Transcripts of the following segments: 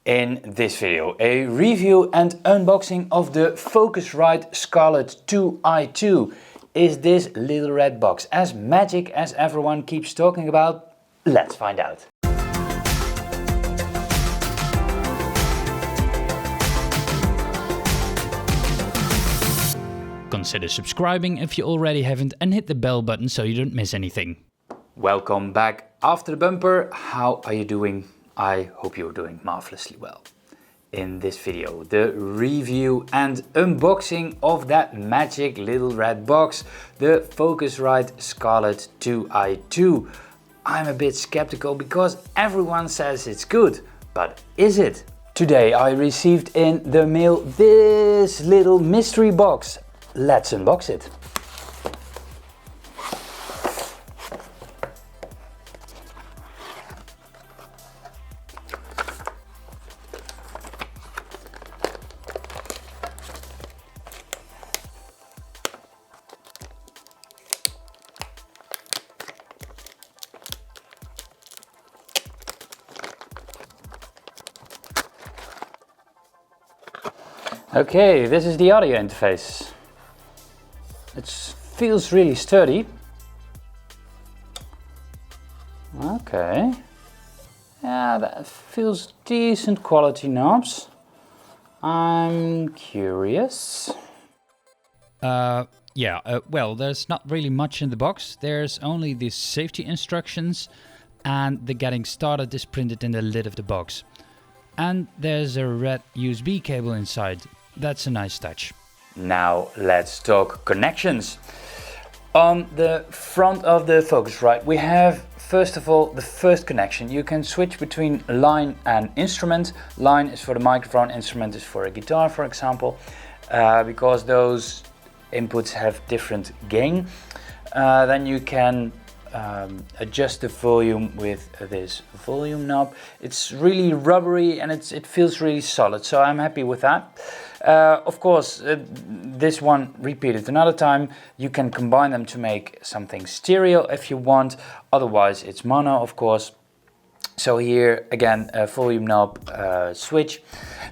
In this video, a review and unboxing of the Focusrite Scarlett 2i2. Is this little red box as magic as everyone keeps talking about? Let's find out. Consider subscribing if you already haven't and hit the bell button so you don't miss anything. Welcome back after the bumper. How are you doing? I hope you're doing marvelously well. In this video, the review and unboxing of that magic little red box, the Focusrite Scarlett 2i2. I'm a bit skeptical because everyone says it's good, but is it? Today I received in the mail this little mystery box. Let's unbox it. Okay, this is the audio interface. It feels really sturdy. Okay. Yeah, that feels decent quality knobs. I'm curious. Well, there's not really much in the box. There's only the safety instructions and the getting started is printed in the lid of the box. And there's a red USB cable inside. That's a nice touch. Now let's talk connections. On the front of the Focusrite we have first of all the first connection. You can switch between line and instrument. Line is for the microphone, instrument is for a guitar, for example, because those inputs have different gain. Then you can adjust the volume with this volume knob. It's really rubbery and it feels really solid, so I'm happy with that. Of course, this one repeated another time. You can combine them to make something stereo if you want, otherwise it's mono, of course. So here again a volume knob switch.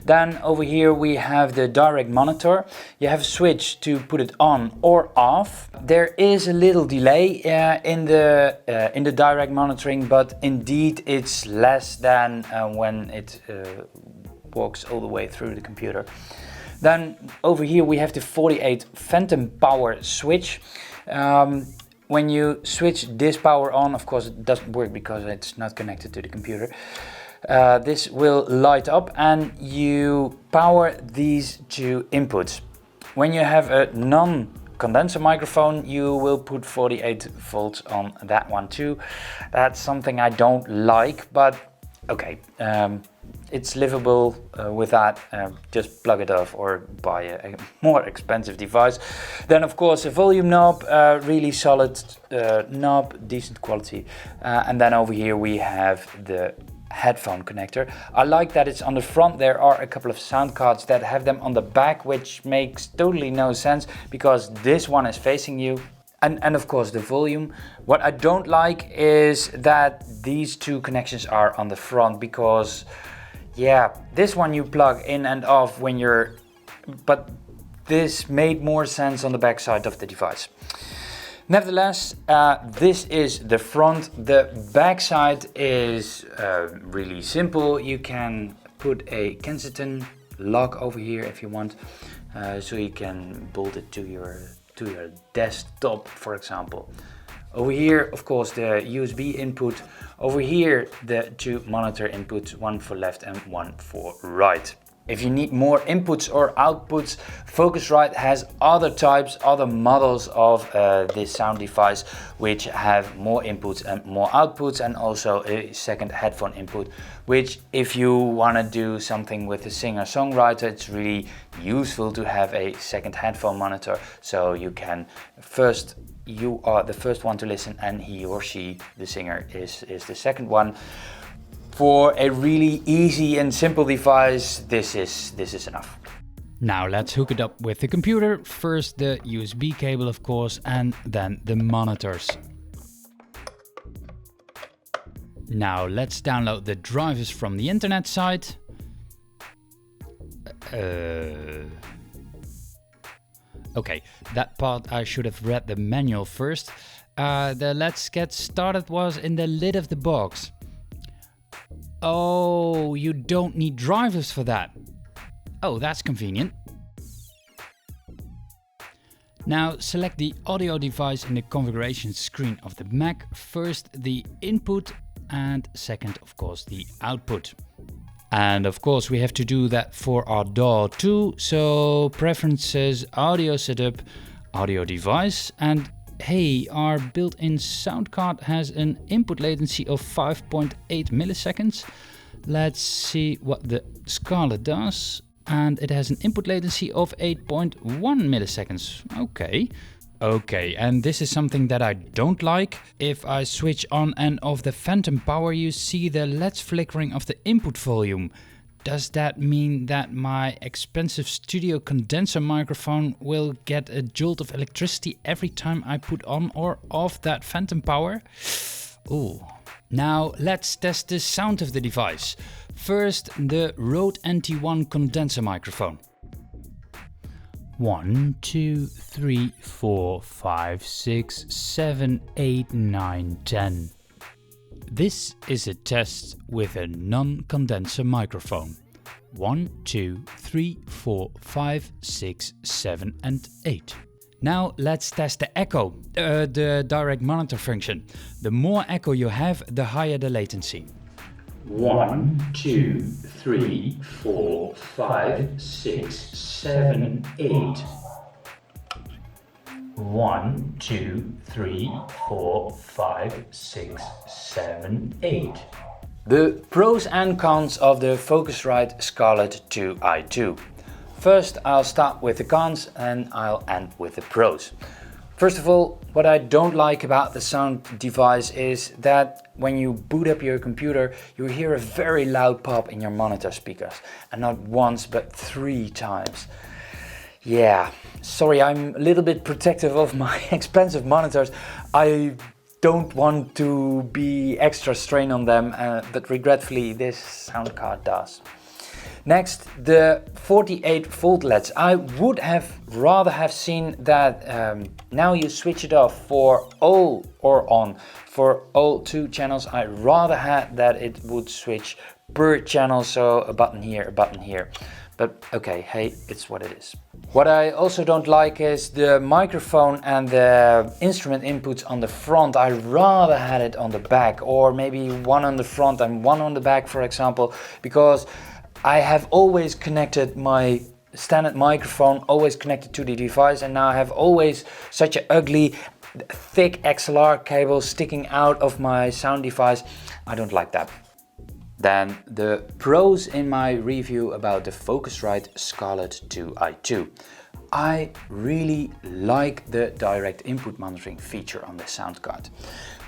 Then over here we have the direct monitor. You have a switch to put it on or off. There is a little delay in the direct monitoring, but indeed it's less than when it walks all the way through the computer. Then over here we have the 48 phantom power switch. When you switch this power on, of course it doesn't work because it's not connected to the computer. This will light up and you power these two inputs. When you have a non-condenser microphone, you will put 48 volts on that one too. That's something I don't like, but okay. It's livable with that. Just plug it off or buy a more expensive device. Then of course a volume knob, really solid knob, decent quality. And then over here we have the headphone connector. I like that it's on the front. There are a couple of sound cards that have them on the back, which makes totally no sense because this one is facing you. And of course the volume. What I don't like is that these two connections are on the front because yeah, this one you plug in and off when you're, but this made more sense on the back side of the device. Nevertheless, this is the front. The back side is really simple. You can put a Kensington lock over here if you want, so you can bolt it to your desktop, for example. Over here, of course, the USB input. Over here, the two monitor inputs, one for left and one for right. If you need more inputs or outputs, Focusrite has other types, other models of this sound device, which have more inputs and more outputs, and also a second headphone input, which if you want to do something with a singer-songwriter, it's really useful to have a second headphone monitor, so you can you are the first one to listen and he or she, the singer, is the second one. For a really easy and simple device, this is enough. Now let's hook it up with the computer. First the USB cable, of course, and then the monitors. Now let's download the drivers from the internet site. Okay, that part I should have read the manual first. The let's get started was in the lid of the box. Oh, you don't need drivers for that. Oh, that's convenient. Now select the audio device in the configuration screen of the Mac. First the input and second of course the output. And of course we have to do that for our DAW too. So preferences, audio setup, audio device, and hey, our built-in sound card has an input latency of 5.8 milliseconds. Let's see what the Scarlet does. And it has an input latency of 8.1 milliseconds. Okay, and this is something that I don't like. If I switch on and off the phantom power, you see the LEDs flickering of the input volume. Does that mean that my expensive studio condenser microphone will get a jolt of electricity every time I put on or off that phantom power? Ooh. Now let's test the sound of the device. First, the Rode NT1 condenser microphone. 1, 2, 3, 4, 5, 6, 7, 8, 9, 10. This is a test with a non-condenser microphone. 1, 2, 3, 4, 5, 6, 7 and 8. Now let's test the echo, the direct monitor function. The more echo you have, the higher the latency. 1, 2, 3, 4, 5, 6, 7, 8. 1, 2, 3, 4, 5, 6, 7, 8. The pros and cons of the Focusrite Scarlett 2i2. First, I'll start with the cons and I'll end with the pros. First of all, what I don't like about the sound device is that when you boot up your computer, you hear a very loud pop in your monitor speakers. And not once, but 3 times. Yeah, sorry, I'm a little bit protective of my expensive monitors. I don't want to be extra strain on them, but regretfully this sound card does. Next, the 48 volt LEDs. I would have rather have seen that now you switch it off for all or on for all 2 channels. I rather had that it would switch per channel, so a button here, a button here. But okay, hey, it's what it is. What I also don't like is the microphone and the instrument inputs on the front. I rather had it on the back, or maybe one on the front and one on the back, for example, because I have always connected my standard microphone, always connected to the device, and now I have always such an ugly, thick XLR cable sticking out of my sound device. I don't like that. Then the pros in my review about the Focusrite Scarlett 2i2. I really like the direct input monitoring feature on the sound card.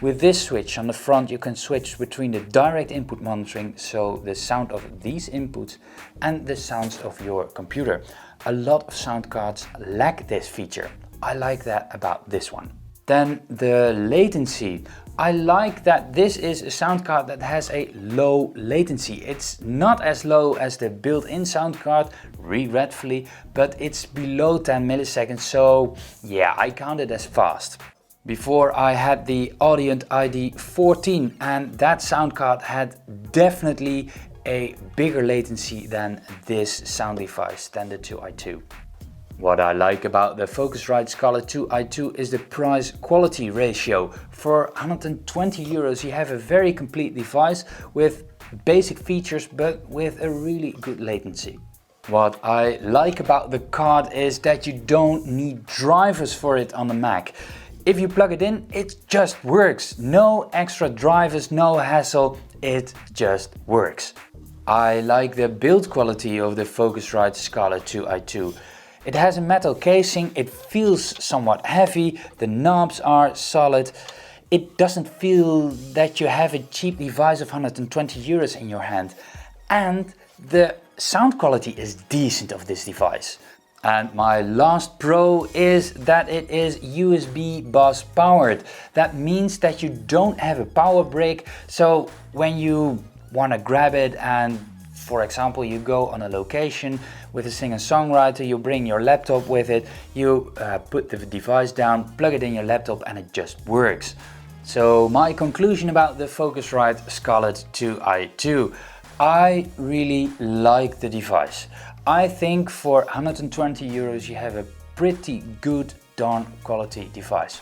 With this switch on the front, you can switch between the direct input monitoring, so the sound of these inputs, and the sounds of your computer. A lot of sound cards lack this feature. I like that about this one. Then the latency. I like that this is a sound card that has a low latency. It's not as low as the built-in sound card, regretfully, but it's below 10 milliseconds, so yeah, I count it as fast. Before I had the Audient ID 14, and that sound card had definitely a bigger latency than this sound device, than the 2i2. What I like about the Focusrite Scarlett 2i2 is the price-quality ratio. For 120 euros you have a very complete device with basic features but with a really good latency. What I like about the card is that you don't need drivers for it on the Mac. If you plug it in, it just works. No extra drivers, no hassle, it just works. I like the build quality of the Focusrite Scarlett 2i2. It has a metal casing, it feels somewhat heavy, the knobs are solid. It doesn't feel that you have a cheap device of 120 euros in your hand. And the sound quality is decent of this device. And my last pro is that it is USB bus powered. That means that you don't have a power brick, so when you want to grab it and For example, you go on a location with a singer-songwriter, you bring your laptop with it, you put the device down, plug it in your laptop, and it just works. So my conclusion about the Focusrite Scarlett 2i2. I really like the device. I think for 120 euros you have a pretty good darn quality device.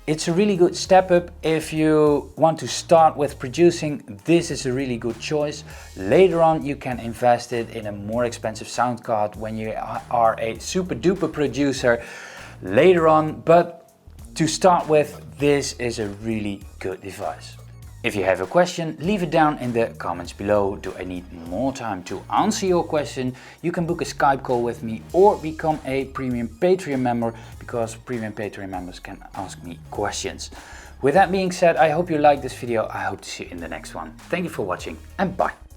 It's a really good step up if you want to start with producing. This is a really good choice. Later on you can invest it in a more expensive sound card when you are a super duper producer later on, but to start with, this is a really good device. If you have a question, leave it down in the comments below. Do I need more time to answer your question? You can book a Skype call with me or become a premium Patreon member, because premium Patreon members can ask me questions. With that being said, I hope you liked this video. I hope to see you in the next one. Thank you for watching and bye.